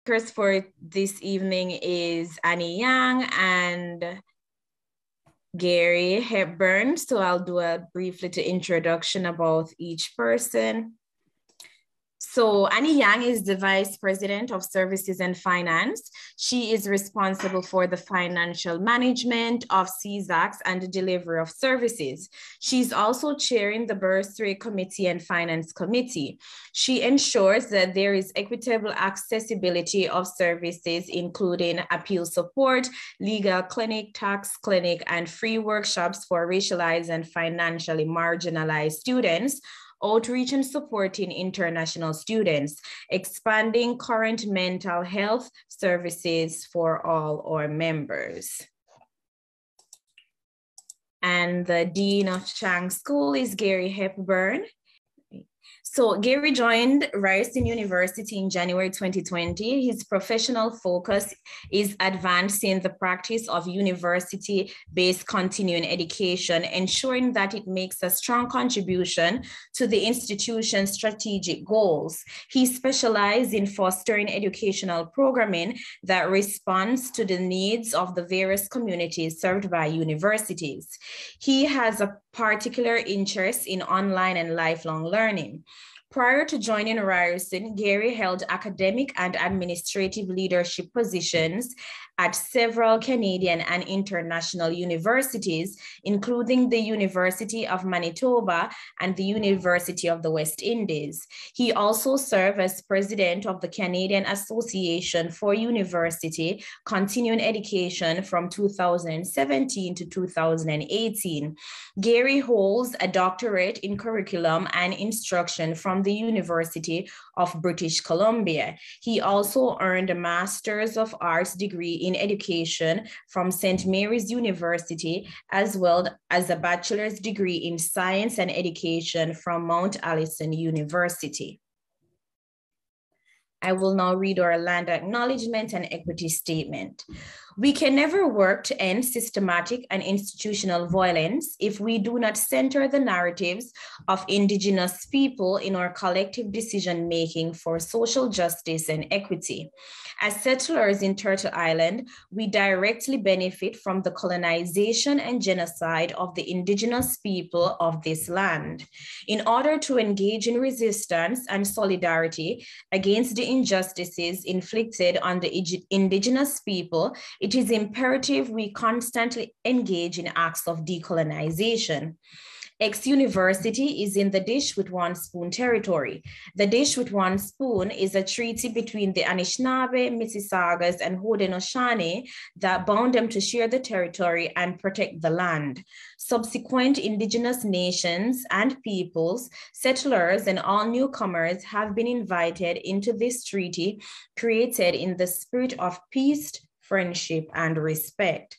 speakers for this evening is Annie Yang and Gary Hepburn. So I'll do a brief little introduction about each person. So Annie Yang is the Vice President of Services and Finance. She is responsible for the financial management of CESAX and the delivery of services. She's also chairing the Bursary Committee and Finance Committee. She ensures that there is equitable accessibility of services, including appeal support, legal clinic, tax clinic, and free workshops for racialized and financially marginalized students, outreach and supporting international students, expanding current mental health services for all our members. And the Dean of Chang School is Gary Hepburn. So Gary joined Ryerson University in January 2020. His professional focus is advancing the practice of university-based continuing education, ensuring that it makes a strong contribution to the institution's strategic goals. He specializes in fostering educational programming that responds to the needs of the various communities served by universities. He has a particular interest in online and lifelong learning. Prior to joining Ryerson, Gary held academic and administrative leadership positions at several Canadian and international universities, including the University of Manitoba and the University of the West Indies. He also served as president of the Canadian Association for University Continuing Education from 2017 to 2018. Gary holds a doctorate in curriculum and instruction from the University of British Columbia. He also earned a Master's of Arts degree in education from St. Mary's University, as well as a bachelor's degree in science and education from Mount Allison University. I will now read our land acknowledgement and equity statement. We can never work to end systematic and institutional violence if we do not center the narratives of Indigenous people in our collective decision-making for social justice and equity. As settlers in Turtle Island, we directly benefit from the colonization and genocide of the Indigenous people of this land. In order to engage in resistance and solidarity against the injustices inflicted on the Indigenous people, it is imperative we constantly engage in acts of decolonization. Ex-University is in the Dish with One Spoon territory. The Dish with One Spoon is a treaty between the Anishinaabe, Mississaugas, and Haudenosaunee that bound them to share the territory and protect the land. Subsequent Indigenous nations and peoples, settlers, and all newcomers have been invited into this treaty, created in the spirit of peace, friendship, and respect.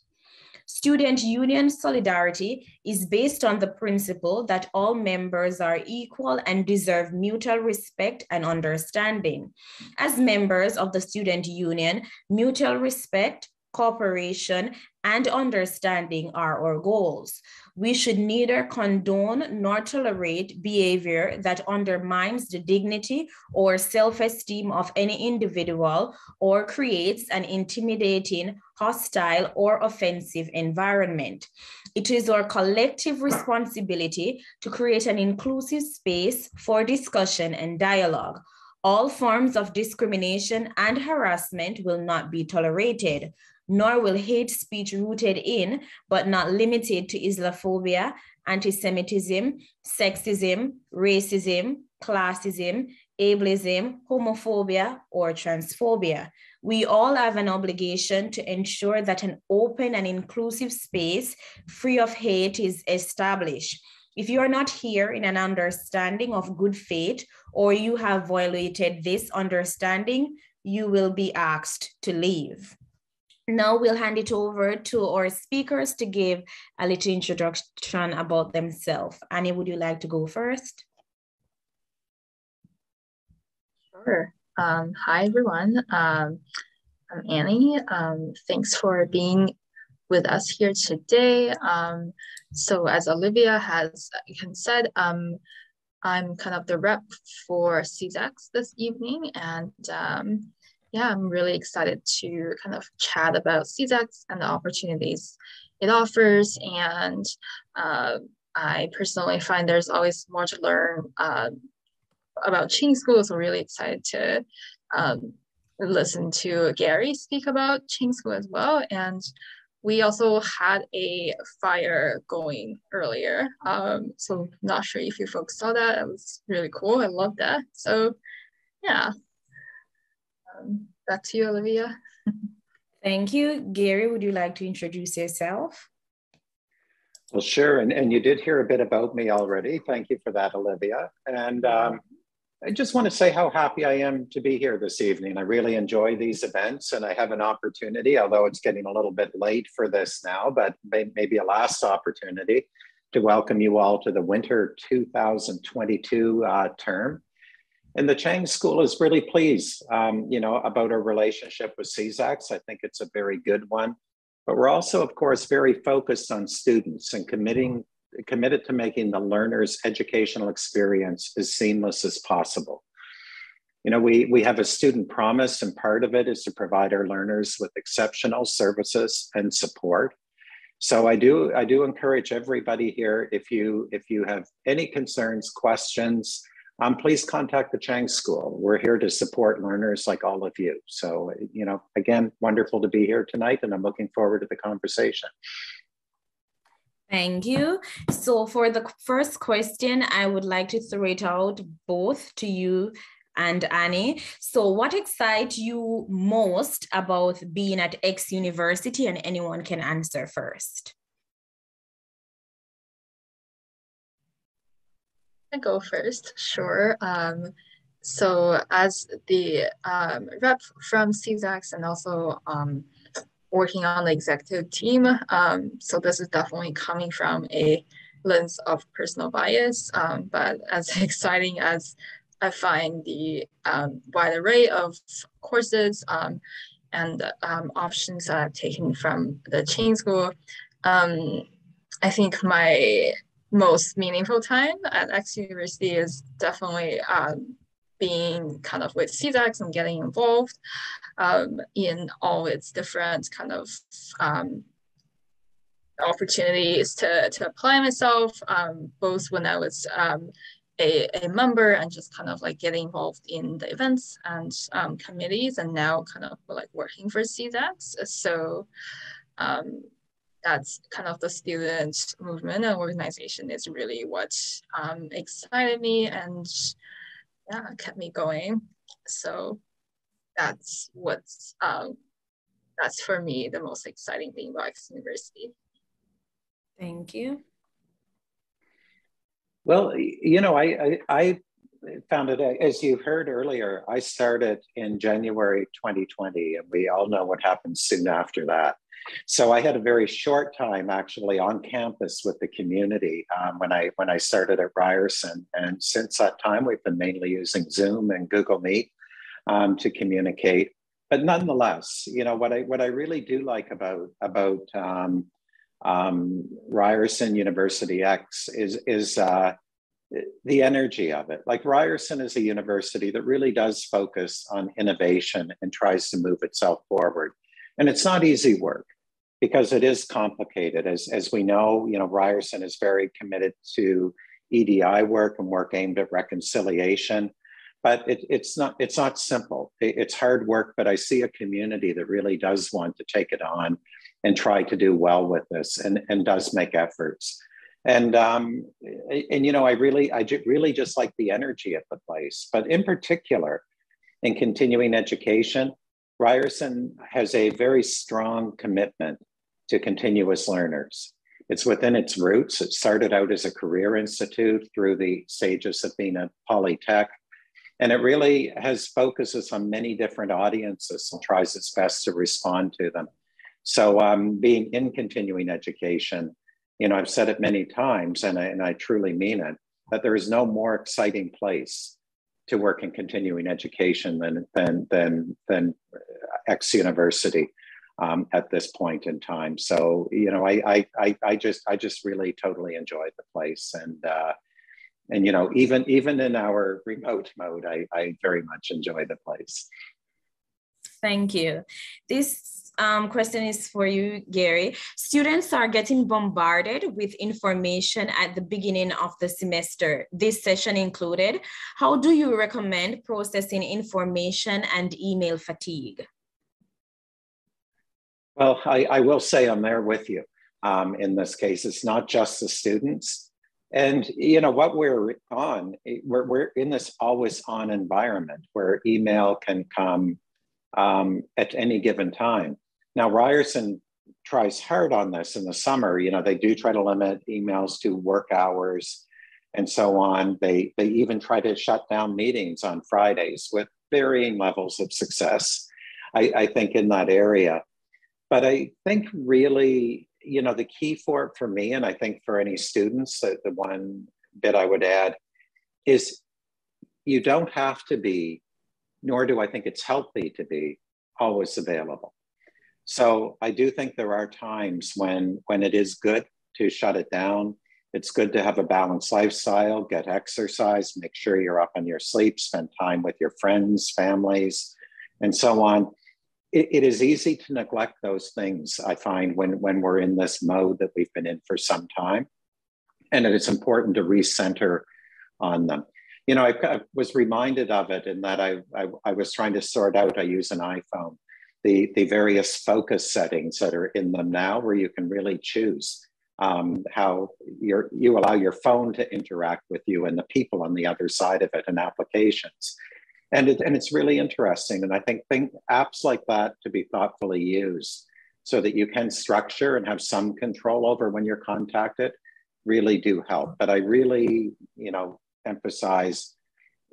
Student union solidarity is based on the principle that all members are equal and deserve mutual respect and understanding. As members of the student union, mutual respect, cooperation, and understanding are our goals. We should neither condone nor tolerate behavior that undermines the dignity or self-esteem of any individual or creates an intimidating, hostile, or offensive environment. It is our collective responsibility to create an inclusive space for discussion and dialogue. All forms of discrimination and harassment will not be tolerated, nor will hate speech rooted in, but not limited to, Islamophobia, anti-Semitism, sexism, racism, classism, ableism, homophobia, or transphobia. We all have an obligation to ensure that an open and inclusive space free of hate is established. If you are not here in an understanding of good faith, or you have violated this understanding, you will be asked to leave. Now we'll hand it over to our speakers to give a little introduction about themselves. Annie, would you like to go first? Sure. Hi, everyone. I'm Annie. Thanks for being with us here today. So as Olivia has said, I'm kind of the rep for CESAX this evening, and yeah, I'm really excited to kind of chat about CESAX and the opportunities it offers. And I personally find there's always more to learn about Qing School, so really excited to um, listen to Gary speak about Qing School as well. And we also had a fire going earlier. So not sure if you folks saw that. It was really cool. I love that. So yeah, back to you, Olivia. Thank you. Gary, would you like to introduce yourself? Well, sure. And you did hear a bit about me already. Thank you for that, Olivia. And I just want to say how happy I am to be here this evening. I really enjoy these events, and I have an opportunity, although it's getting a little bit late for this now, but maybe a last opportunity to welcome you all to the winter 2022 term. And the Chang School is really pleased, about our relationship with CESAX. I think it's a very good one. But we're also, of course, very focused on students and committed to making the learner's educational experience as seamless as possible. You know, we have a student promise, and part of it is to provide our learners with exceptional services and support. So I do encourage everybody here, if you have any concerns, questions, please contact the Chang School. We're here to support learners like all of you. So, again, wonderful to be here tonight, and I'm looking forward to the conversation. Thank you. So for the first question, I would like to throw it out both to you and Annie. So what excites you most about being at X University? And anyone can answer first. I go first, sure. So as the rep from CESAX and also working on the executive team, so this is definitely coming from a lens of personal bias, but as exciting as I find the wide array of courses and options that I've taken from the Qing School, I think my most meaningful time at X University is definitely being kind of with CESAX and getting involved in all its different kind of opportunities to apply myself, both when I was a member and just kind of like getting involved in the events and committees, and now kind of like working for CESAX. So that's kind of the student movement and organization is really what excited me and kept me going. So that's what's that's for me the most exciting thing about X University. Thank you. Well, I found it, as you heard earlier, I started in January 2020, and we all know what happened soon after that. So I had a very short time actually on campus with the community when I started at Ryerson. And since that time, we've been mainly using Zoom and Google Meet to communicate. But nonetheless, what I really do like about Ryerson University X is the energy of it. Like, Ryerson is a university that really does focus on innovation and tries to move itself forward. And it's not easy work because it is complicated. As we know, Ryerson is very committed to EDI work and work aimed at reconciliation. But it's not simple. It's hard work, but I see a community that really does want to take it on and try to do well with this and does make efforts. And I really just like the energy at the place. But in particular, in continuing education, Ryerson has a very strong commitment to continuous learners. It's within its roots. It started out as a career institute through the stages of being a polytech. And it really focuses on many different audiences and tries its best to respond to them. So being in continuing education, I've said it many times, and I truly mean it, that there is no more exciting place to work in continuing education than X University at this point in time. So, I just really totally enjoyed the place. And even in our remote mode, I very much enjoy the place. Thank you. This question is for you, Gary. Students are getting bombarded with information at the beginning of the semester, this session included. How do you recommend processing information and email fatigue? Well, I will say I'm there with you in this case. It's not just the students. And you know what we're in this always on environment where email can come at any given time. Now, Ryerson tries hard on this in the summer. You know, they do try to limit emails to work hours and so on. They even try to shut down meetings on Fridays with varying levels of success, I think, in that area. But I think really, you know, the key for me, and I think for any students, the one bit I would add is you don't have to be, nor do I think it's healthy to be, always available. So I do think there are times when it is good to shut it down. It's good to have a balanced lifestyle, get exercise, make sure you're up on your sleep, spend time with your friends, families, and so on. It is easy to neglect those things, I find, when we're in this mode that we've been in for some time. And it is important to recenter on them. You know, I was reminded of it in that I was trying to sort out, I use an iPhone, the various focus settings that are in them now, where you can really choose how you allow your phone to interact with you and the people on the other side of it and applications. And it's really interesting. And I think apps like that to be thoughtfully used so that you can structure and have some control over when you're contacted really do help. But I really, you know, emphasize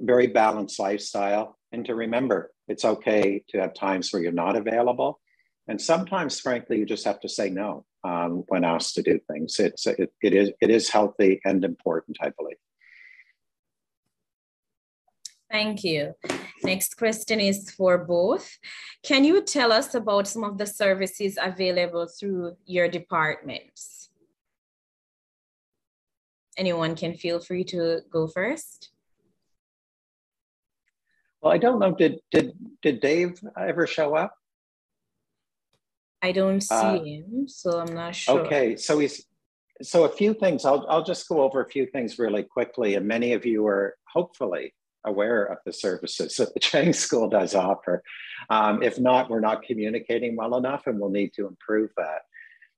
very balanced lifestyle and to remember it's okay to have times where you're not available. And sometimes, frankly, you just have to say no when asked to do things. It is healthy and important, I believe. Thank you. Next question is for both. Can you tell us about some of the services available through your departments? Anyone can feel free to go first. Well, I don't know, did Dave ever show up? I don't see him, so I'm not sure. Okay, so a few things, I'll just go over a few things really quickly, and many of you are hopefully aware of the services that the Chang School does offer. If not, we're not communicating well enough and we'll need to improve that.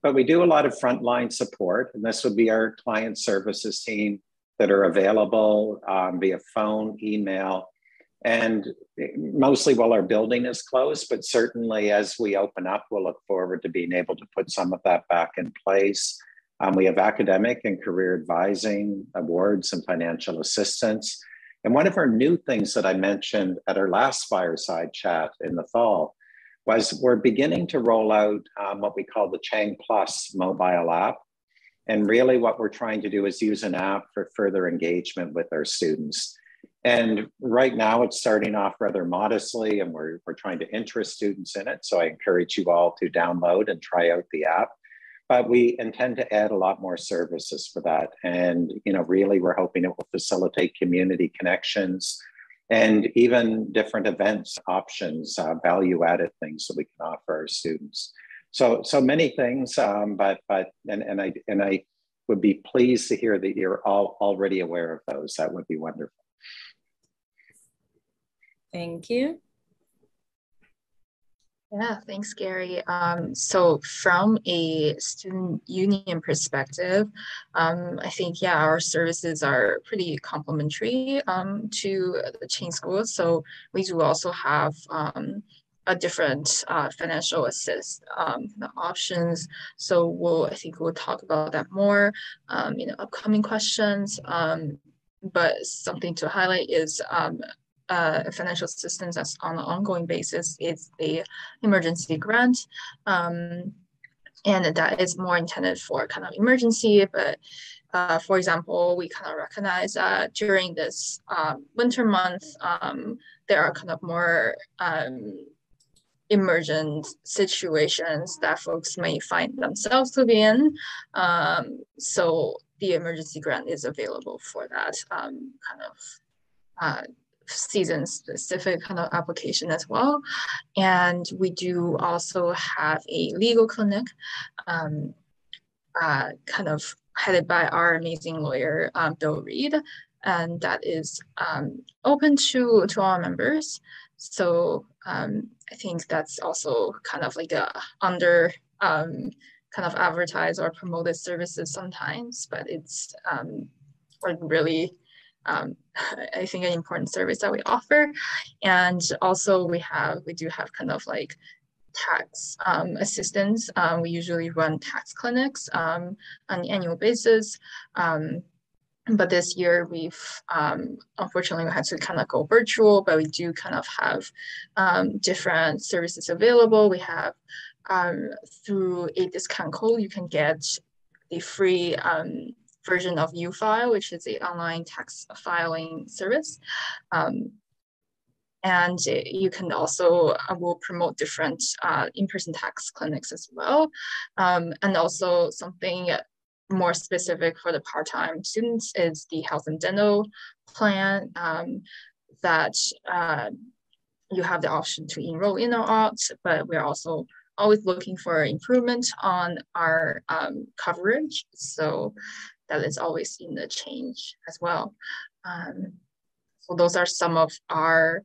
But we do a lot of frontline support, and this would be our client services team that are available via phone, email, and mostly while our building is closed, but certainly as we open up, we'll look forward to being able to put some of that back in place. We have academic and career advising, awards, and financial assistance. And one of our new things that I mentioned at our last Fireside Chat in the fall was we're beginning to roll out what we call the Chang Plus mobile app. And really what we're trying to do is use an app for further engagement with our students. And right now it's starting off rather modestly, and we're trying to interest students in it. So I encourage you all to download and try out the app. But we intend to add a lot more services for that. And, you know, really we're hoping it will facilitate community connections and even different events, options, value-added things that we can offer our students. So many things, but I would be pleased to hear that you're all already aware of those. That would be wonderful. Thank you. Yeah, thanks, Gary. So from a student union perspective, I think, yeah, our services are pretty complementary to the Chang School. So we do also have a different financial assist options. So I think we'll talk about that more in upcoming questions. But something to highlight is financial assistance that's on an ongoing basis is the emergency grant. And that is more intended for kind of emergency, but for example, we kind of recognize that during this winter month, there are kind of more emergent situations that folks may find themselves to be in. So the emergency grant is available for that kind of season-specific kind of application as well. And we do also have a legal clinic, kind of headed by our amazing lawyer, Bill Reed, and that is open to our members. So I think that's also kind of like a under kind of advertised or promoted services sometimes, but it's like really I think an important service that we offer. And also we do have kind of like tax assistance. We usually run tax clinics on an annual basis. But this year we've unfortunately we had to kind of go virtual, but we do kind of have different services available. We have through a discount code, you can get the free version of U-File, which is an online tax filing service. And you can also, will promote different in-person tax clinics as well. And also something more specific for the part-time students is the health and dental plan that you have the option to enroll in or out, but we're also always looking for improvement on our coverage. So that is always in the change as well. So those are some of our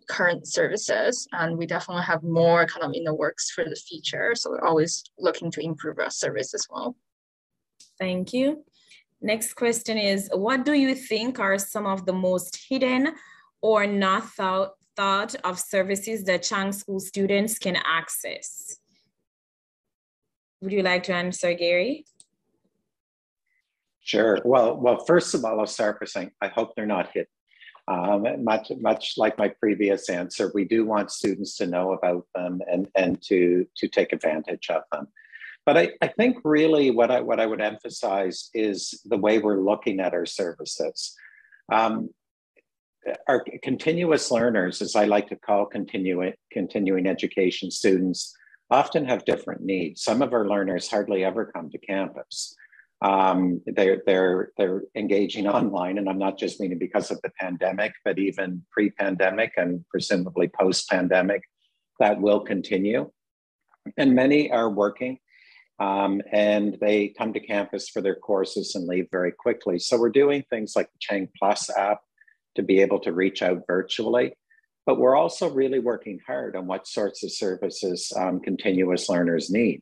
current services, and we definitely have more kind of in the works for the future. So we're always looking to improve our service as well. Thank you. Next question is, what do you think are some of the most hidden or not thought of services that Chang School students can access? Would you like to answer, Gary? Sure. Well, first of all, I'll start by saying I hope they're not hidden. Much like my previous answer, we do want students to know about them and to take advantage of them. But I think really what I would emphasize is the way we're looking at our services. Our continuous learners, as I like to call continuing education students, often have different needs. Some of our learners hardly ever come to campus. They're engaging online, and I'm not just meaning because of the pandemic, but even pre-pandemic and presumably post-pandemic, that will continue. And many are working, and they come to campus for their courses and leave very quickly. So we're doing things like the Chang Plus app to be able to reach out virtually, but we're also really working hard on what sorts of services continuous learners need.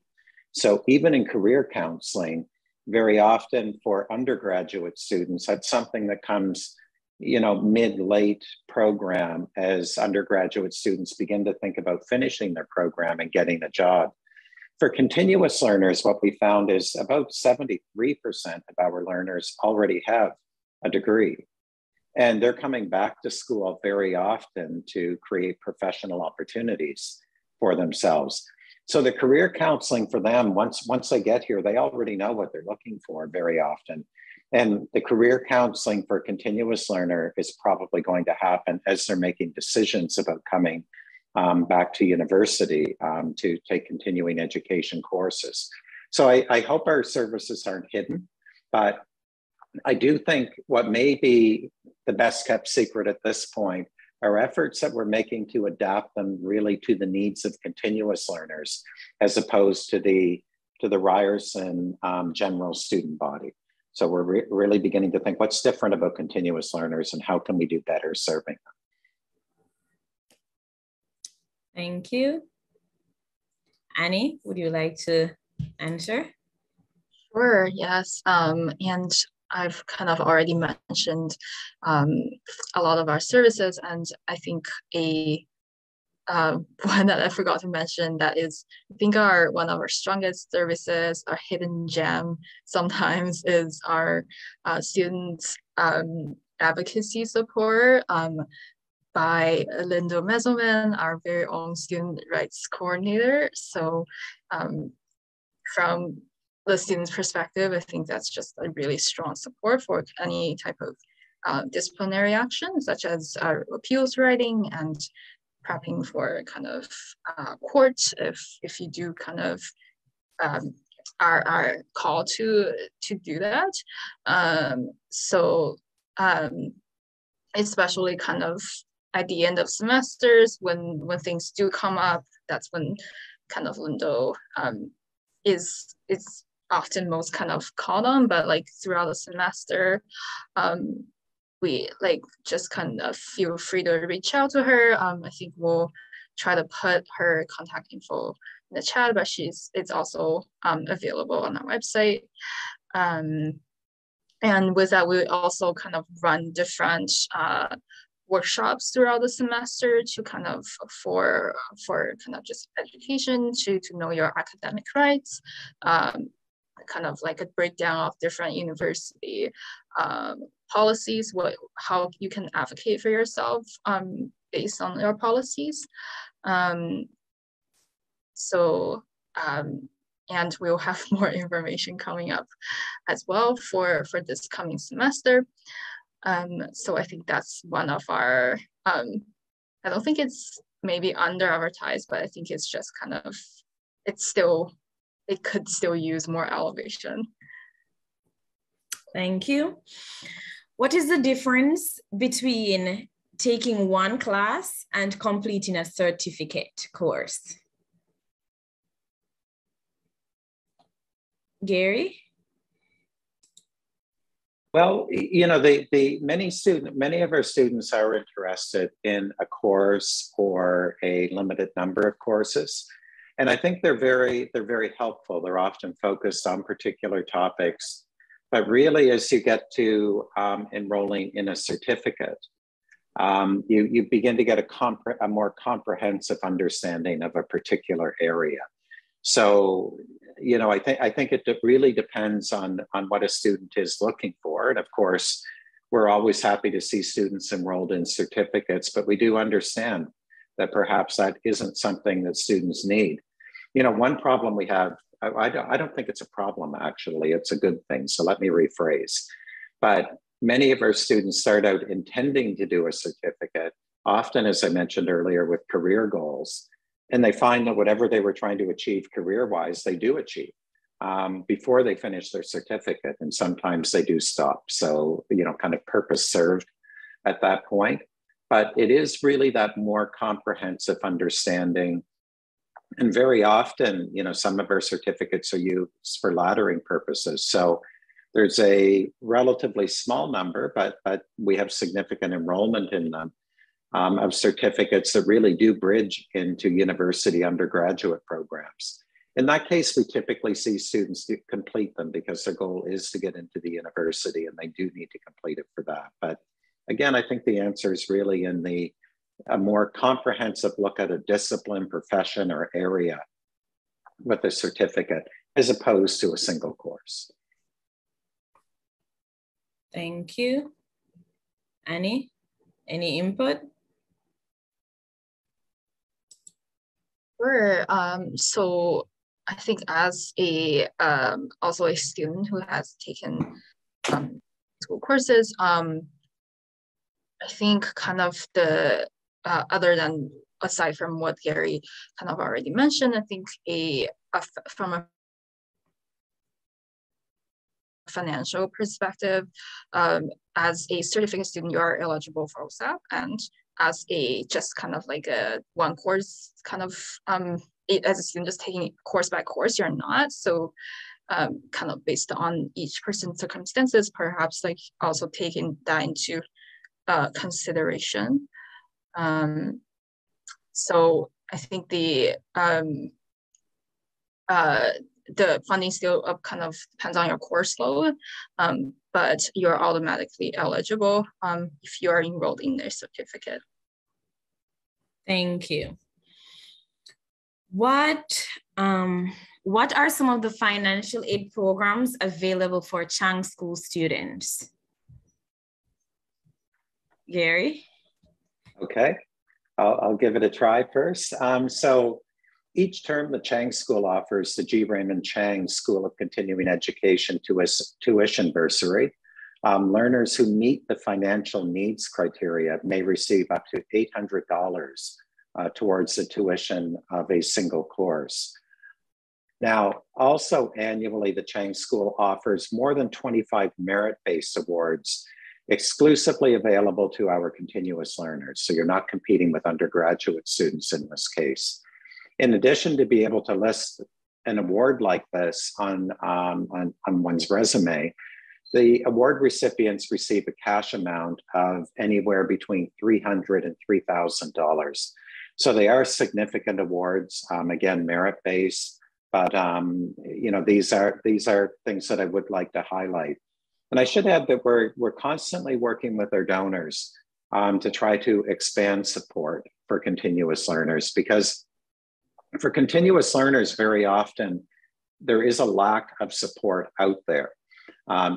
So even in career counseling, very often for undergraduate students, that's something that comes, mid-late program as undergraduate students begin to think about finishing their program and getting a job. For continuous learners, what we found is about 73% of our learners already have a degree. And they're coming back to school very often to create professional opportunities for themselves. So the career counseling for them, once they get here, they already know what they're looking for very often. And the career counseling for a continuous learner is probably going to happen as they're making decisions about coming back to university to take continuing education courses. So I hope our services aren't hidden, but I do think what may be the best kept secret at this point are efforts that we're making to adapt them really to the needs of continuous learners, as opposed to the Ryerson general student body. So we're really beginning to think what's different about continuous learners and how can we do better serving them. Thank you. Annie, would you like to answer? Sure, yes. And I've kind of already mentioned a lot of our services, and I think one that I forgot to mention that is, I think one of our strongest services, our hidden gem sometimes, is our student advocacy support by Lindo Meselman, our very own student rights coordinator. So from the student's perspective, I think that's just a really strong support for any type of disciplinary action, such as appeals writing and prepping for kind of court if you do kind of are called to do that. especially kind of at the end of semesters when things do come up. That's when kind of Lindo is often most kind of called on, but like throughout the semester, we like just kind of feel free to reach out to her. I think we'll try to put her contact info in the chat, but it's also available on our website. And with that, we also kind of run different workshops throughout the semester to kind of for kind of just education to know your academic rights, kind of like a breakdown of different university policies, how you can advocate for yourself based on your policies. And we'll have more information coming up as well for this coming semester. So I think that's one of our, I don't think it's maybe under advertised, but I think it's just kind of, it could still use more elevation. Thank you. What is the difference between taking one class and completing a certificate course? Gary? Well, you know, many of our students are interested in a course or a limited number of courses. And I think they're very helpful. They're often focused on particular topics. But really, as you get to enrolling in a certificate, you begin to get a more comprehensive understanding of a particular area. So, you know, I think it really depends on what a student is looking for. And of course, we're always happy to see students enrolled in certificates, but we do understand that perhaps that isn't something that students need. You know, one problem we have, I don't think it's a problem, actually, it's a good thing. So let me rephrase. But many of our students start out intending to do a certificate, often, as I mentioned earlier, with career goals. And they find that whatever they were trying to achieve career-wise, they do achieve before they finish their certificate. And sometimes they do stop. So, you know, kind of purpose served at that point. But it is really that more comprehensive understanding. And very often, you know, some of our certificates are used for laddering purposes. So there's a relatively small number, but we have significant enrollment in them. Of certificates that really do bridge into university undergraduate programs. In that case, we typically see students complete them because their goal is to get into the university and they do need to complete it for that. But again, I think the answer is really in a more comprehensive look at a discipline, profession, or area with a certificate as opposed to a single course. Thank you. Annie, any input? Sure. So I think as also a student who has taken school courses, I think kind of the aside from what Gary kind of already mentioned, I think from a financial perspective, as a certificate student, you are eligible for OSAP, and as just kind of like a one course kind of as a student just taking course by course, you're not. So kind of based on each person's circumstances, perhaps like also taking that into consideration. So I think the funding still kind of depends on your course load, but you're automatically eligible if you are enrolled in their certificate. Thank you. What are some of the financial aid programs available for Chang School students? Gary? Okay, I'll give it a try first. So each term, the Chang School offers the G. Raymond Chang School of Continuing Education tuition bursary. Learners who meet the financial needs criteria may receive up to $800 towards the tuition of a single course. Now, also annually, the Chang School offers more than 25 merit-based awards exclusively available to our continuous learners. So you're not competing with undergraduate students in this case. In addition, to be able to list an award like this on one's resume, the award recipients receive a cash amount of anywhere between $300 and $3,000. So they are significant awards, again, merit-based, but these are things that I would like to highlight. And I should add that we're constantly working with our donors to try to expand support for continuous learners, because for continuous learners, very often there is a lack of support out there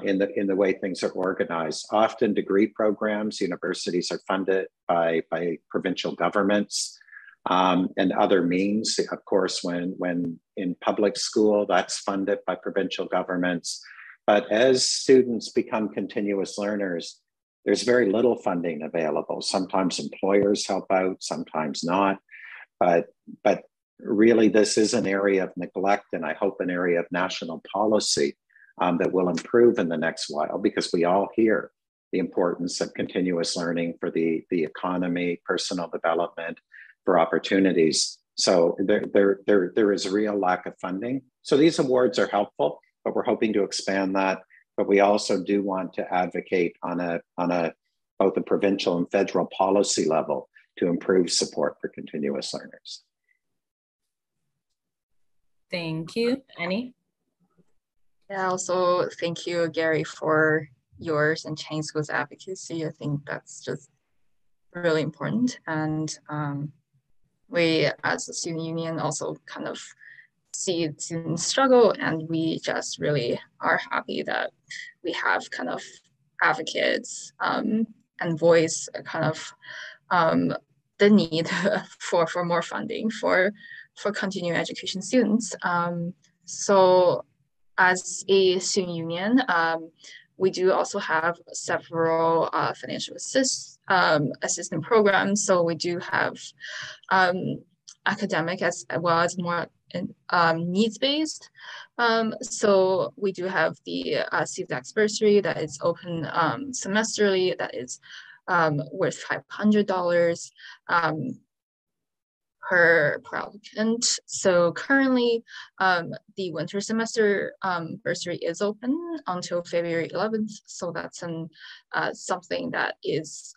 in the way things are organized. Often degree programs, universities are funded by provincial governments and other means. Of course, when in public school, that's funded by provincial governments. But as students become continuous learners, there's very little funding available. Sometimes employers help out, sometimes not. But really, this is an area of neglect, and I hope an area of national policy that will improve in the next while, because we all hear the importance of continuous learning for the economy, personal development, for opportunities. So there is a real lack of funding. So these awards are helpful, but we're hoping to expand that. But we also do want to advocate on a both a provincial and federal policy level to improve support for continuous learners. Thank you. Annie? Yeah, also thank you, Gary, for yours and Chain School's advocacy. I think that's just really important. And we as a student union also kind of see students struggle, and we just really are happy that we have kind of advocates and voice kind of the need for more funding for continuing education students. So as a student union, we do also have several financial assistance programs. So we do have academic as well as more needs-based. So we do have the CESAX bursary that is open semesterly, that is worth $500 per applicant. So currently, the winter semester bursary is open until February 11th. So that's something that is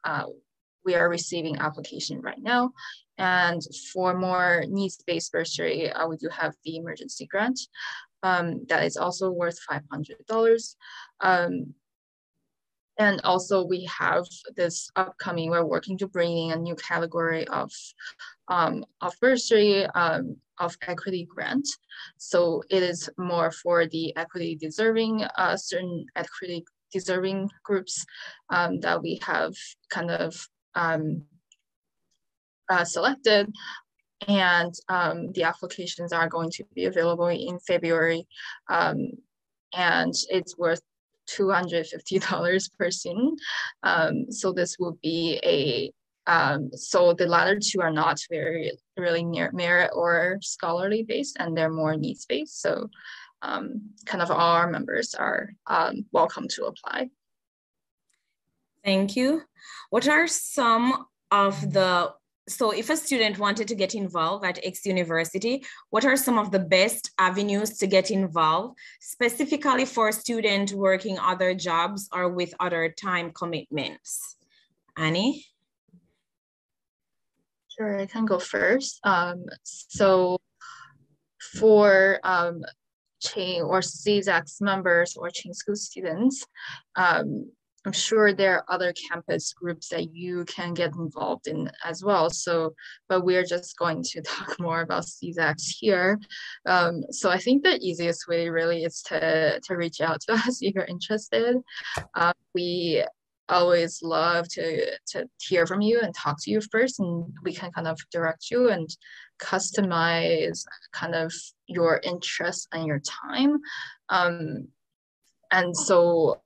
we are receiving application right now. And for more needs-based bursary, we do have the emergency grant that is also worth $500. And also we have this upcoming, we're working to bring in a new category of bursary of equity grant. So it is more for the equity deserving, certain equity deserving groups that we have kind of selected. And the applications are going to be available in February. And it's worth $250 per student. So this will be a, so the latter two are not really near merit or scholarly based, and they're more needs based. So kind of all our members are welcome to apply. Thank you. What are some of the, so if a student wanted to get involved at X University, what are some of the best avenues to get involved, specifically for students working other jobs or with other time commitments? Annie? Sure, I can go first. So for Chain or CESAX members or Chain School students, I'm sure there are other campus groups that you can get involved in as well. So, but we're just going to talk more about CESAX here. So I think the easiest way really is to reach out to us if you're interested. We always love to hear from you and talk to you first, and we can kind of direct you and customize kind of your interests and your time. And so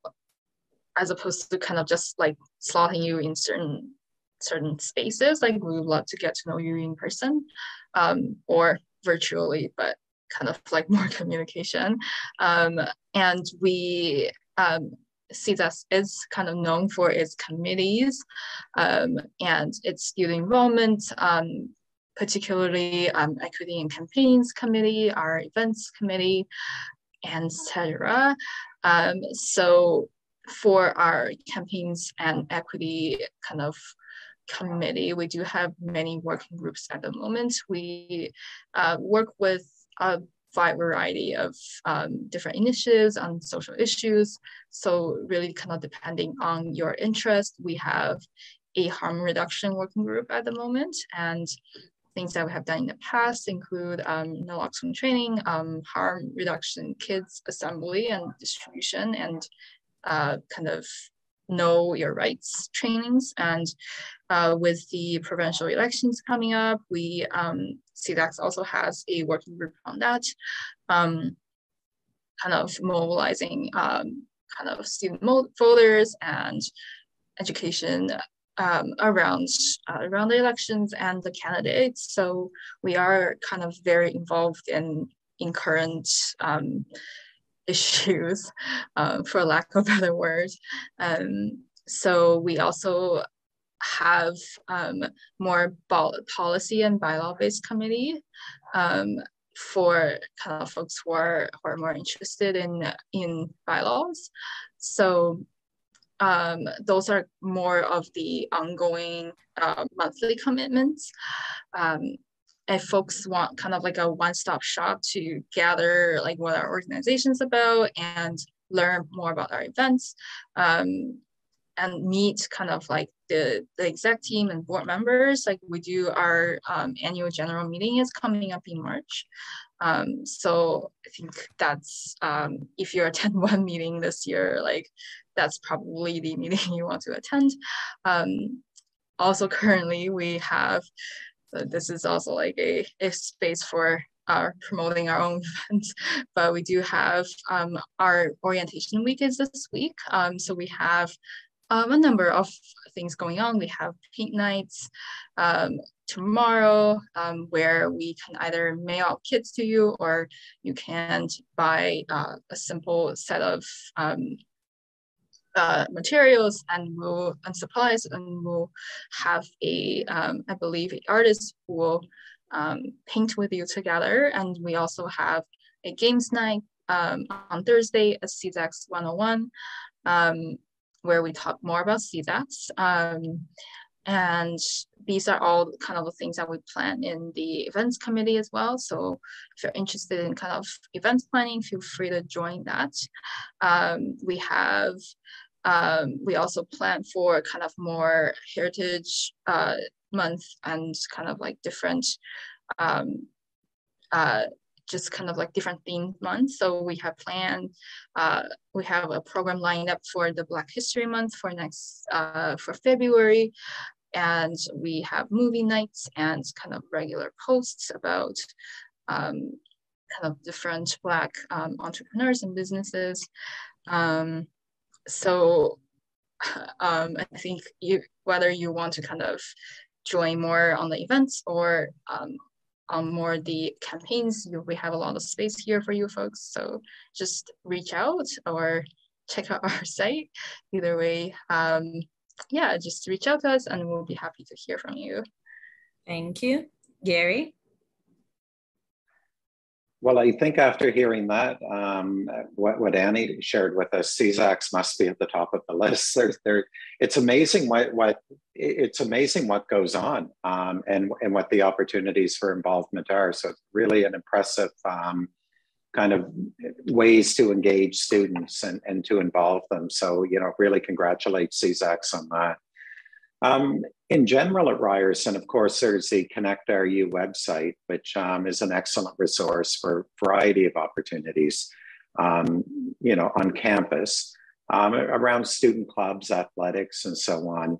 as opposed to kind of just like slotting you in certain spaces, like we would love to get to know you in person or virtually, but kind of like more communication. And we, CESAX is kind of known for its committees and its student enrollment, particularly Equity and Campaigns Committee, our Events Committee, etc. So for our campaigns and equity kind of committee, we do have many working groups at the moment. We work with a wide variety of different initiatives on social issues. So really kind of depending on your interest, we have a harm reduction working group at the moment, and things that we have done in the past include naloxone training, harm reduction kids assembly and distribution, and kind of know your rights trainings. And with the provincial elections coming up, we CESAX also has a working group on that, kind of mobilizing kind of student voters and education around the elections and the candidates. So we are kind of very involved in current issues, for lack of a better word. So we also have more policy and bylaw-based committee for kind of folks who are more interested in bylaws. So those are more of the ongoing monthly commitments. If folks want kind of like a one-stop shop to gather like what our organization's about and learn more about our events, and meet kind of like the exec team and board members, like we do our annual general meeting is coming up in March. So I think that's, if you attend one meeting this year, like that's probably the meeting you want to attend. Also currently we have, this is also like a space for promoting our own events, but we do have our orientation week is this week. So we have a number of things going on. We have paint nights tomorrow, where we can either mail out kits to you, or you can buy a simple set of materials and supplies, and we'll have a I believe an artist who will paint with you together. And we also have a games night on Thursday at CESAX 101, where we talk more about CESAX. And these are all kind of the things that we plan in the events committee as well. So if you're interested in kind of events planning, feel free to join that. We also plan for kind of more Heritage Month and kind of like different, just kind of like different themed months. So we have planned, we have a program lined up for the Black History Month for for February. And we have movie nights and kind of regular posts about kind of different Black entrepreneurs and businesses. So I think whether you want to kind of join more on the events or on more the campaigns, we have a lot of space here for you folks. So just reach out or check out our site. Either way, yeah, just reach out to us and we'll be happy to hear from you. Thank you. Gary? Well, I think after hearing that, what Annie shared with us, CESAX must be at the top of the list. It's amazing what goes on, and what the opportunities for involvement are. So it's really an impressive kind of ways to engage students and to involve them. So, really congratulate CESAX on that. In general at Ryerson, of course, there's the Connect RU website, which is an excellent resource for a variety of opportunities, on campus, around student clubs, athletics, and so on.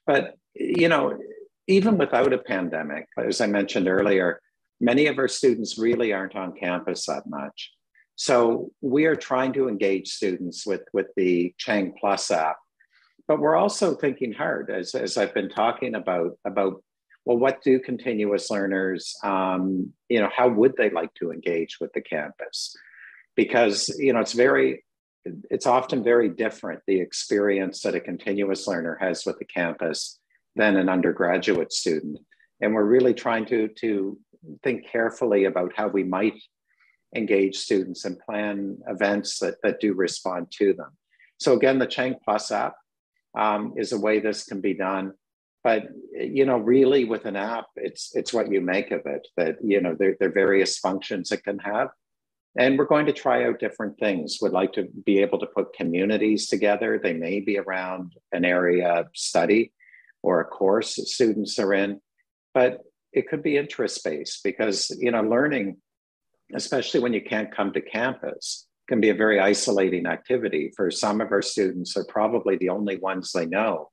But, even without a pandemic, as I mentioned earlier, many of our students really aren't on campus that much. So we are trying to engage students with the Chang Plus app. But we're also thinking hard, as I've been talking about, well, what do continuous learners, how would they like to engage with the campus? Because, it's very it's often very different, the experience that a continuous learner has with the campus than an undergraduate student. And we're really trying to think carefully about how we might engage students and plan events that do respond to them. So again, the Chang Plus app is a way this can be done. But, you know, really with an app, it's what you make of it, that, you know, there are various functions it can have. And we're going to try out different things. We'd like to be able to put communities together. They may be around an area of study or a course that students are in, but it could be interest-based because, you know, learning, especially when you can't come to campus, can be a very isolating activity. For some of our students, they're probably the only ones they know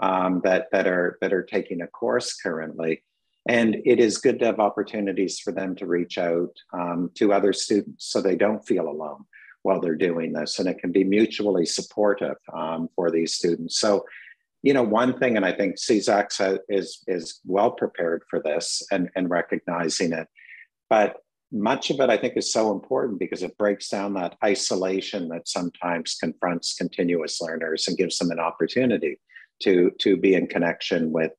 that are taking a course currently. And it is good to have opportunities for them to reach out to other students so they don't feel alone while they're doing this. And it can be mutually supportive for these students. So, you know, one thing, and I think CESAX is well prepared for this and recognizing it, but much of it I think is so important because it breaks down that isolation that sometimes confronts continuous learners and gives them an opportunity to be in connection with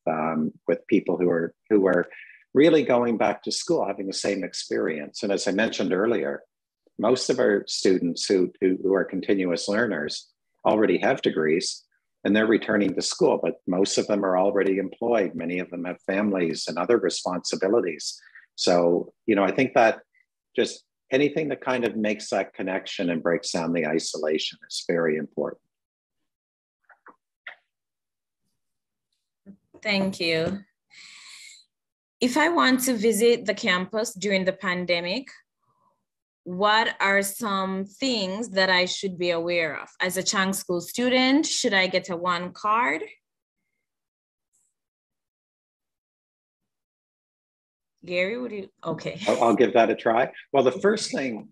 people who are really going back to school, having the same experience. And as I mentioned earlier, most of our students who are continuous learners already have degrees and they're returning to school, but most of them are already employed. Many of them have families and other responsibilities. So, you know, I think that just anything that kind of makes that connection and breaks down the isolation is very important. Thank you. If I want to visit the campus during the pandemic, what are some things that I should be aware of? As a Chang School student, should I get a one card? Gary, would you? Okay. I'll give that a try. Well, the first thing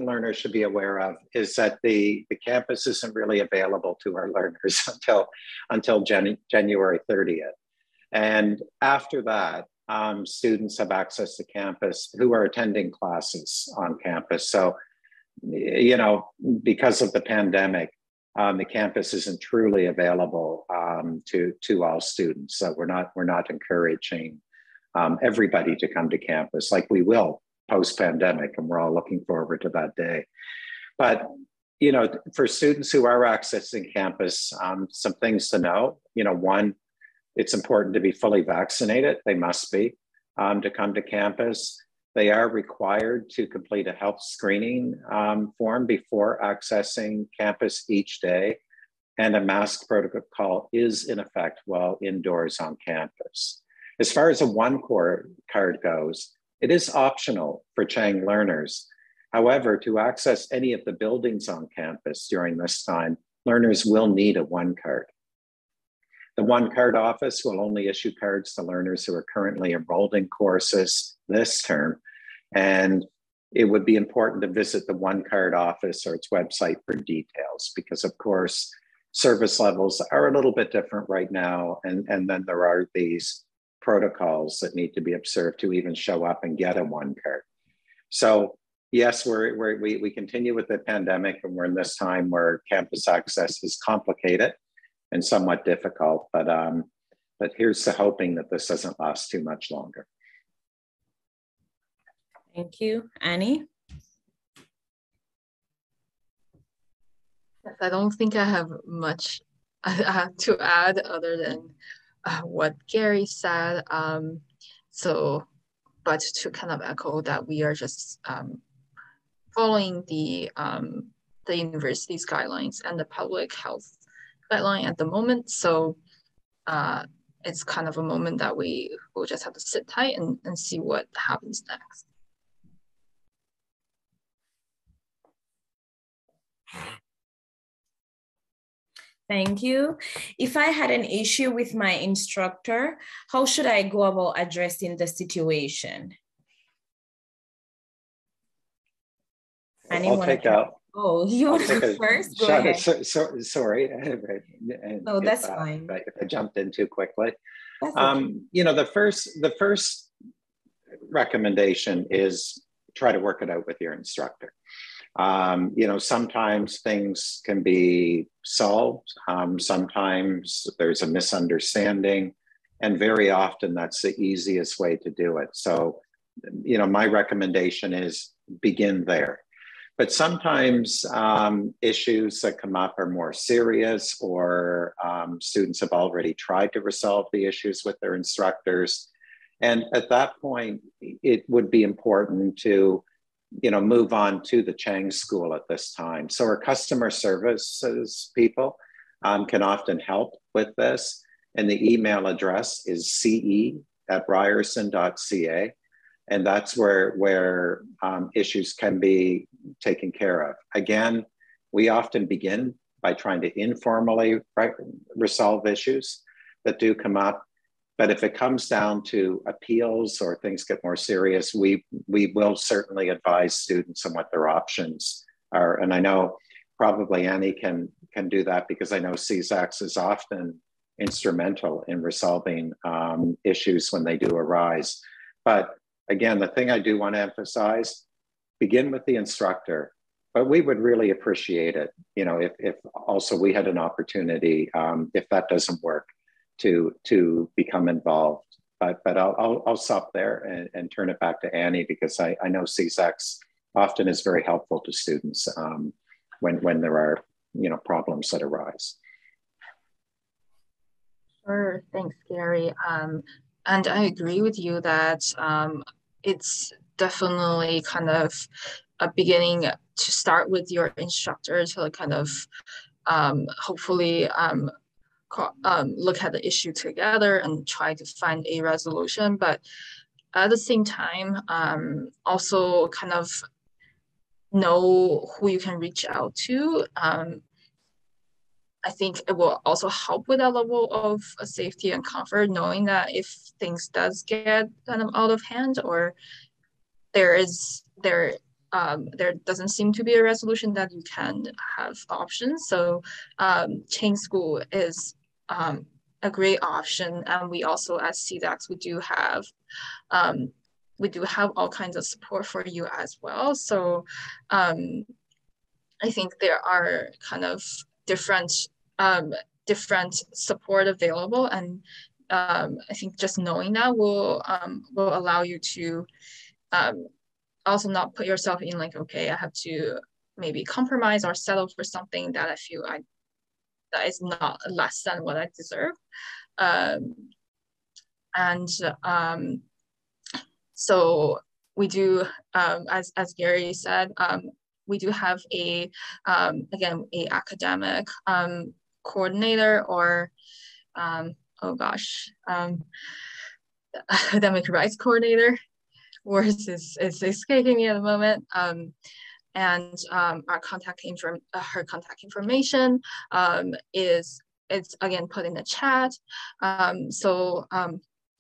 learners should be aware of is that the campus isn't really available to our learners until January 30th. And after that, students have access to campus who are attending classes on campus. So, you know, because of the pandemic, the campus isn't truly available to all students. So we're not encouraging everybody to come to campus like we will post-pandemic, and we're all looking forward to that day. But, you know, for students who are accessing campus, some things to know, you know, one, it's important to be fully vaccinated. They must be to come to campus. They are required to complete a health screening form before accessing campus each day. And a mask protocol is in effect while indoors on campus. As far as a one card goes, it is optional for Chang learners. However, to access any of the buildings on campus during this time, learners will need a one card. The one card office will only issue cards to learners who are currently enrolled in courses this term. And it would be important to visit the one card office or its website for details, because of course, service levels are a little bit different right now. And then there are these protocols that need to be observed to even show up and get a one card. So yes, we continue with the pandemic, and we're in this time where campus access is complicated and somewhat difficult, but here's to hoping that this doesn't last too much longer. Thank you. Annie? I don't think I have much to add other than what Gary said. But to kind of echo that, we are just following the university's guidelines and the public health guideline at the moment. So it's kind of a moment that we will just have to sit tight and see what happens next. Thank you. If I had an issue with my instructor, how should I go about addressing the situation? I'll take out. Oh, you want to go first? Go ahead. Sorry. No, that's fine. If I jumped in too quickly. Okay. You know, the first recommendation is try to work it out with your instructor. Sometimes things can be solved. Sometimes there's a misunderstanding, and very often that's the easiest way to do it. So, my recommendation is begin there. But sometimes issues that come up are more serious, or students have already tried to resolve the issues with their instructors. And at that point, it would be important to move on to the Chang School at this time. So our customer services people can often help with this. And the email address is ce@ryerson.ca. And that's where issues can be taken care of. Again, we often begin by trying to informally resolve issues that do come up. But if it comes down to appeals or things get more serious, we will certainly advise students on what their options are. And I know probably Annie can do that, because I know CESAX is often instrumental in resolving issues when they do arise. But again, the thing I do want to emphasize, begin with the instructor. But we would really appreciate it, if also we had an opportunity, if that doesn't work, to become involved. But I'll stop there and turn it back to Annie, because I know CESAX often is very helpful to students when there are problems that arise. Sure, thanks, Gary. And I agree with you that it's definitely kind of a beginning to start with your instructor to kind of hopefully look at the issue together and try to find a resolution. But at the same time, also kind of know who you can reach out to. I think it will also help with that level of safety and comfort, knowing that if things does get kind of out of hand, or there doesn't seem to be a resolution, that you can have options. So Chang School is a great option, and we also at CESAX we do have all kinds of support for you as well. So I think there are kind of different support available, and I think just knowing that will allow you to also not put yourself in like, okay, I have to maybe compromise or settle for something that I feel that is not less than what I deserve. So we do, as Gary said, we do have again, a academic coordinator, or academic rights coordinator. Words is escaping me at the moment. And her contact information is again put in the chat. So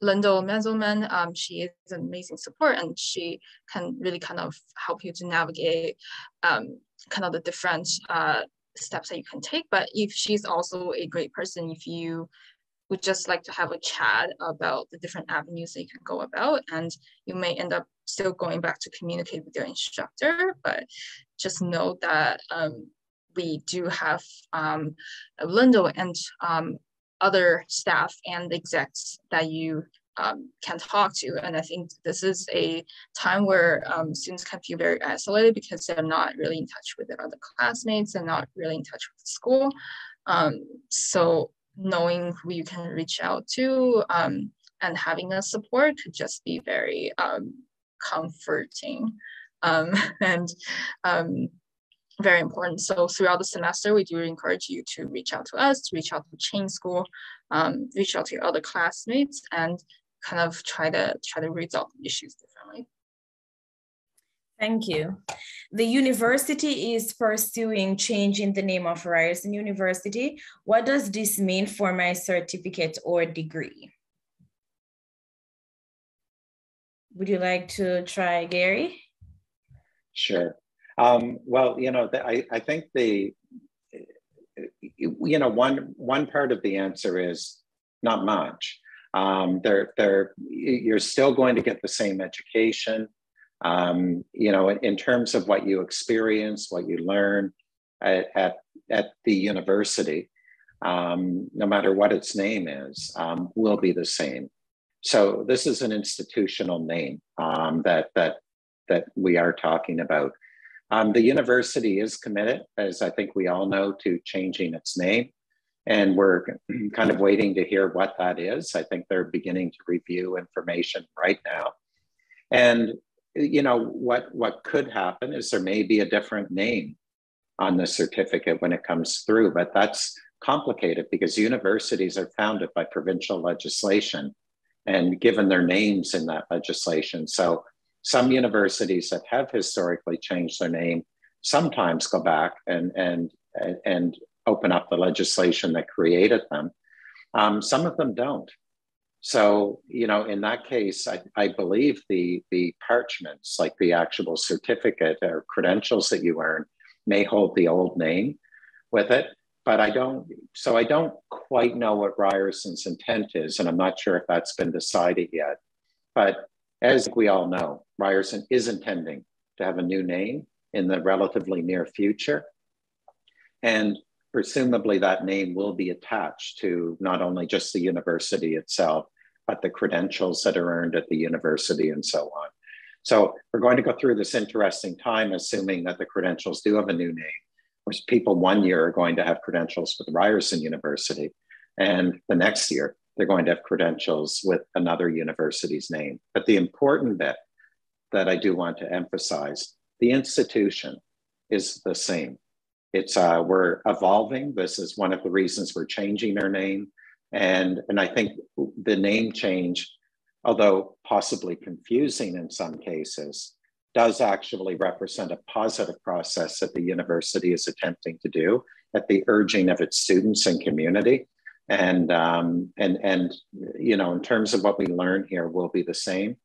Lindo Menzelman, she is an amazing support, and she can really kind of help you to navigate kind of the different steps that you can take. But if she's also a great person, if you would just like to have a chat about the different avenues that you can go about, and you may end up still going back to communicate with your instructor, but just know that we do have Lindo and other staff and execs that you can talk to. And I think this is a time where students can feel very isolated because they're not really in touch with their other classmates and not really in touch with the school. So knowing who you can reach out to and having a support could just be very comforting and very important. So throughout the semester, we do encourage you to reach out to us, to reach out to Chang School, reach out to your other classmates, and kind of try to resolve the issues differently. Thank you. The university is pursuing changing the name of Ryerson University. What does this mean for my certificate or degree? Would you like to try, Gary? Sure. Well, I think one part of the answer is not much. You're still going to get the same education. You know, in terms of what you experience, what you learn at the university, no matter what its name is, will be the same. So this is an institutional name that we are talking about. The university is committed, as I think we all know, to changing its name. And we're kind of waiting to hear what that is. I think they're beginning to review information right now. And, you know, what could happen is there may be a different name on the certificate when it comes through, but that's complicated because universities are founded by provincial legislation and given their names in that legislation. So some universities that have historically changed their name sometimes go back and open up the legislation that created them. Some of them don't. So, you know, in that case, I believe the parchments, like the actual certificate or credentials that you earn, may hold the old name with it. But I don't quite know what Ryerson's intent is, and I'm not sure if that's been decided yet. But as we all know, Ryerson is intending to have a new name in the relatively near future. And presumably that name will be attached to not only just the university itself, but the credentials that are earned at the university and so on. So we're going to go through this interesting time, assuming that the credentials do have a new name, which people 1 year are going to have credentials with Ryerson University, and the next year they're going to have credentials with another university's name. But the important bit that I do want to emphasize, the institution is the same. It's we're evolving. This is one of the reasons we're changing our name. And I think the name change, although possibly confusing in some cases, does actually represent a positive process that the university is attempting to do at the urging of its students and community. And you know, in terms of what we learn here will be the same.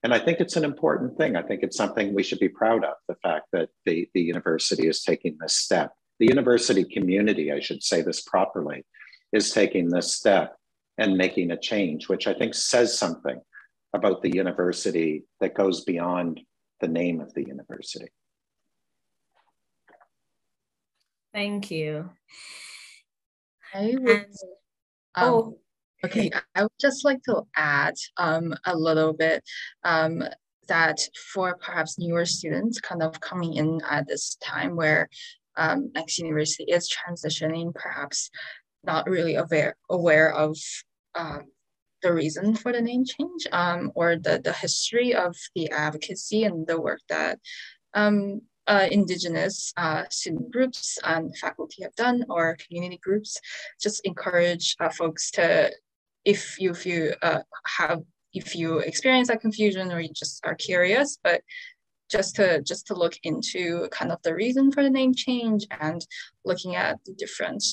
And I think it's an important thing. I think it's something we should be proud of, the fact that the university is taking this step. The university community, I should say this properly, is taking this step and making a change, which I think says something about the university that goes beyond the name of the university. Thank you. I would, okay, I would just like to add a little bit that for perhaps newer students kind of coming in at this time where X University is transitioning, perhaps not really aware of the reason for the name change or the history of the advocacy and the work that Indigenous student groups and faculty have done, or community groups. Just encourage folks to, if you experience that confusion or you just are curious, but just to look into kind of the reason for the name change and looking at the different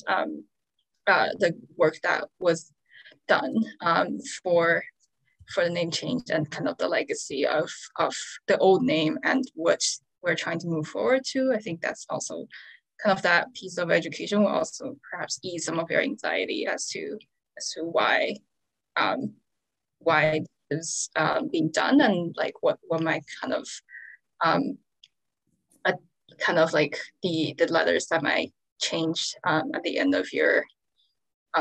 the work that was done for the name change and kind of the legacy of the old name and what we're trying to move forward to. I think that's also kind of that piece of education will also perhaps ease some of your anxiety as to why it is being done, and like what might kind of like the letters that might change at the end of your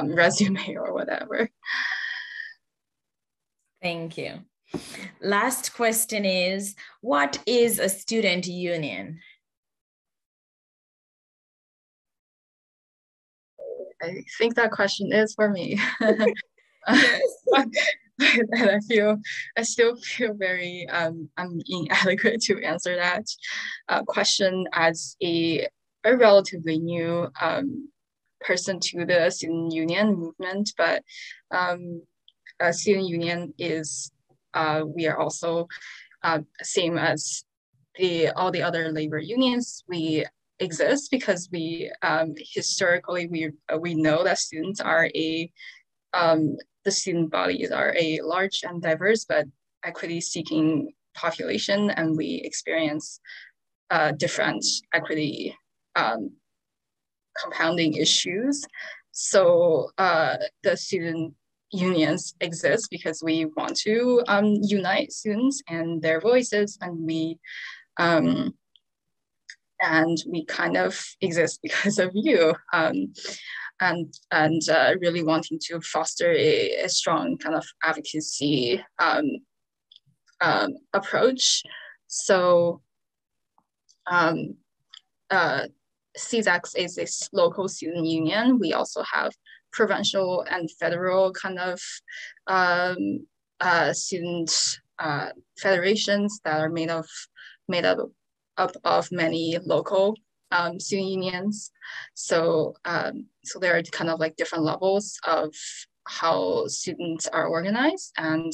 resume or whatever. Thank you. Last question is, what is a student union? I think that question is for me. Yes. And I still feel very inadequate to answer that question as a relatively new person to the student union movement. But a student union is we are also same as all the other labor unions. We exist because we historically we know that students are the student bodies are a large and diverse but equity-seeking population, and we experience different equity compounding issues. So the student unions exist because we want to unite students and their voices, and we kind of exist because of you, and really wanting to foster a strong kind of advocacy approach. So CESAX is a local student union. We also have provincial and federal kind of student federations that are made up of many local student unions. So there are kind of like different levels of how students are organized and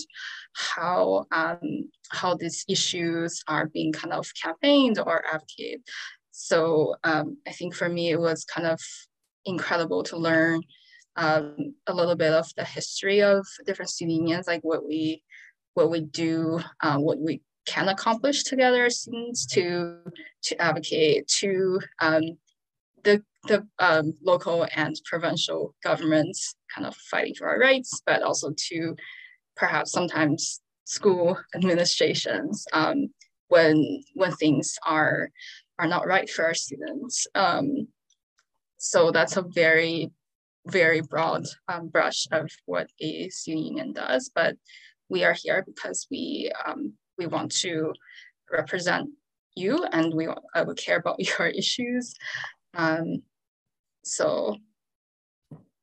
how these issues are being kind of campaigned or advocated. So I think for me, it was kind of incredible to learn a little bit of the history of different student unions, like what we do, what we can accomplish together as students to advocate to the local and provincial governments kind of fighting for our rights, but also to perhaps sometimes school administrations when things are not right for our students. So that's a very, very broad brush of what a student union does, but we are here because we want to represent you, and we care about your issues. So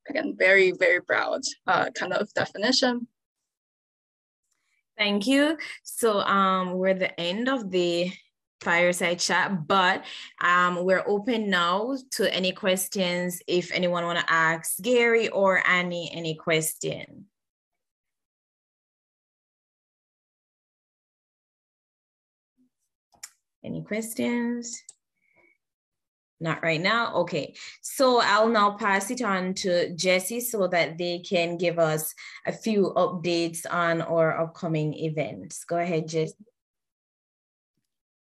again, very, very broad kind of definition. Thank you. So we're at the end of the Fireside Chat, but we're open now to any questions if anyone want to ask Gary or Annie any question. Any questions? Not right now. Okay, so I'll now pass it on to Jessie so that they can give us a few updates on our upcoming events. Go ahead, Jessie.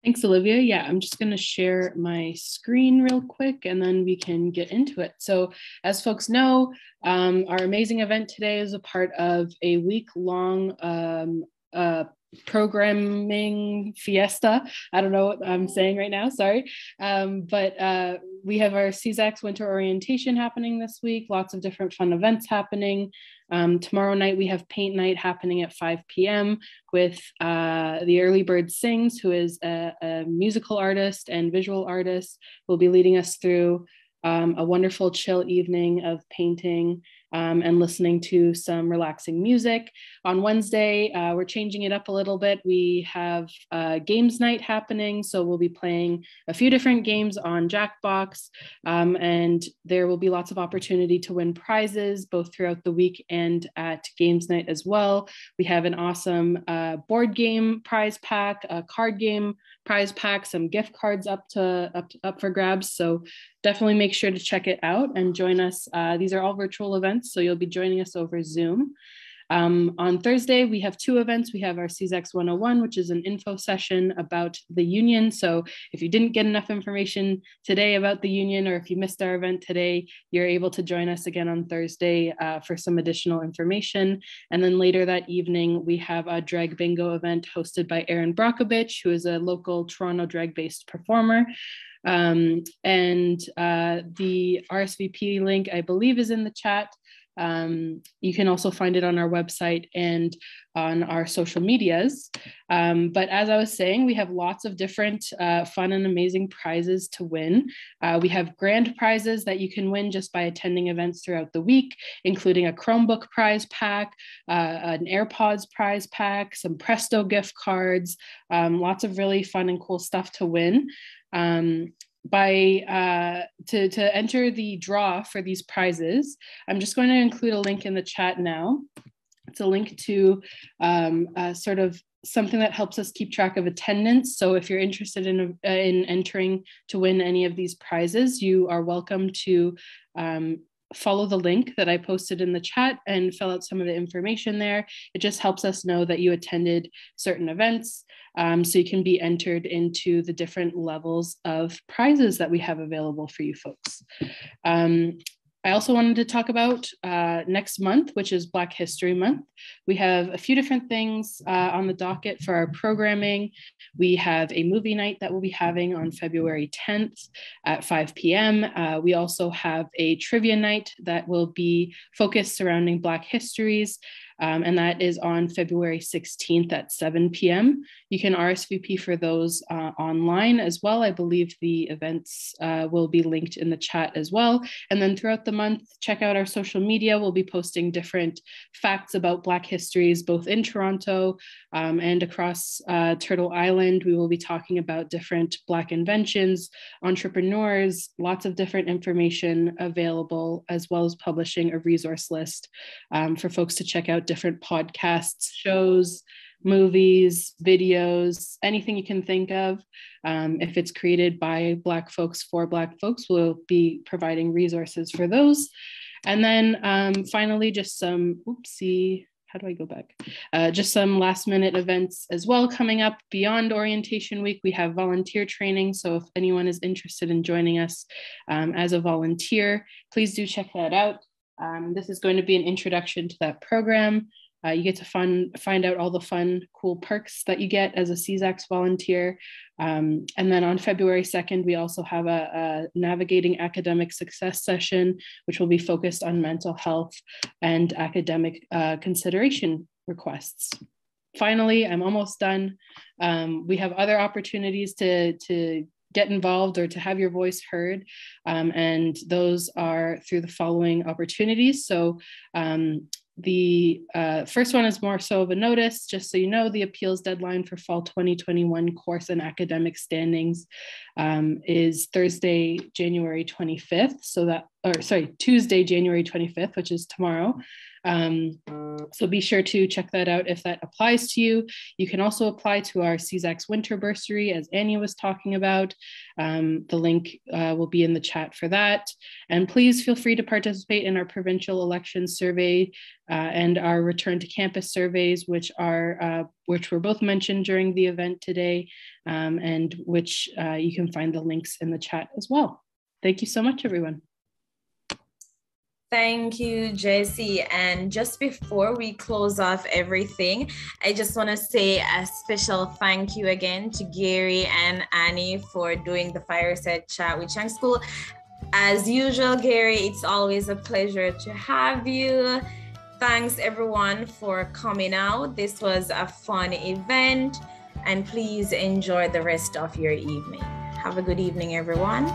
Thanks, Olivia. Yeah, I'm just going to share my screen real quick and then we can get into it. So as folks know, our amazing event today is a part of a week-long programming fiesta. I don't know what I'm saying right now, sorry. But we have our CESAX winter orientation happening this week, lots of different fun events happening. Tomorrow night, we have paint night happening at 5 p.m. with the Early Bird Sings, who is a musical artist and visual artist, will be leading us through a wonderful chill evening of painting and listening to some relaxing music. On Wednesday, we're changing it up a little bit. We have games night happening. So we'll be playing a few different games on Jackbox, and there will be lots of opportunity to win prizes both throughout the week and at games night as well. We have an awesome board game prize pack, a card game prize pack, some gift cards up for grabs. So definitely make sure to check it out and join us. These are all virtual events, so you'll be joining us over Zoom. On Thursday, we have two events. We have our CESAX 101, which is an info session about the union. So if you didn't get enough information today about the union, or if you missed our event today, you're able to join us again on Thursday for some additional information. And then later that evening, we have a drag bingo event hosted by Erin Brockovich, who is a local Toronto drag-based performer. And the RSVP link, I believe, is in the chat. You can also find it on our website and on our social medias. But as I was saying, we have lots of different fun and amazing prizes to win. We have grand prizes that you can win just by attending events throughout the week, including a Chromebook prize pack, an AirPods prize pack, some Presto gift cards, lots of really fun and cool stuff to win. To enter the draw for these prizes, I'm just going to include a link in the chat now. It's a link to sort of something that helps us keep track of attendance. So if you're interested in entering to win any of these prizes, you are welcome to follow the link that I posted in the chat and fill out some of the information there. It just helps us know that you attended certain events, so you can be entered into the different levels of prizes that we have available for you folks. I also wanted to talk about next month, which is Black History Month. We have a few different things on the docket for our programming. We have a movie night that we'll be having on February 10th at 5 p.m. We also have a trivia night that will be focused surrounding Black histories. And that is on February 16th at 7 p.m. You can RSVP for those online as well. I believe the events will be linked in the chat as well. And then throughout the month, check out our social media. We'll be posting different facts about Black histories, both in Toronto and across Turtle Island. We will be talking about different Black inventions, entrepreneurs, lots of different information available, as well as publishing a resource list for folks to check out different podcasts, shows, movies, videos, anything you can think of. If it's created by Black folks for Black folks, we'll be providing resources for those. And then finally, just some, how do I go back? Just some last minute events as well coming up beyond orientation week. We have volunteer training. So if anyone is interested in joining us as a volunteer, please do check that out. This is going to be an introduction to that program. You get to find out all the fun, cool perks that you get as a CESAX volunteer. And then on February 2nd, we also have a Navigating Academic Success session, which will be focused on mental health and academic consideration requests. Finally, I'm almost done. We have other opportunities to get involved or to have your voice heard. And those are through the following opportunities. So the first one is more so of a notice, just so you know, the appeals deadline for fall 2021 course and academic standings is Thursday, January 25th. Tuesday, January 25th, which is tomorrow. So be sure to check that out if that applies to you. You can also apply to our CESAX Winter Bursary, as Annie was talking about. The link will be in the chat for that. And please feel free to participate in our provincial election survey and our return to campus surveys, which were both mentioned during the event today, and which you can find the links in the chat as well. Thank you so much, everyone. Thank you, Jessie. And just before we close off everything, I just want to say a special thank you again to Gary and Annie for doing the Fireside Chat with Chang School. As usual, Gary, it's always a pleasure to have you. Thanks everyone for coming out. This was a fun event, and please enjoy the rest of your evening. Have a good evening, everyone.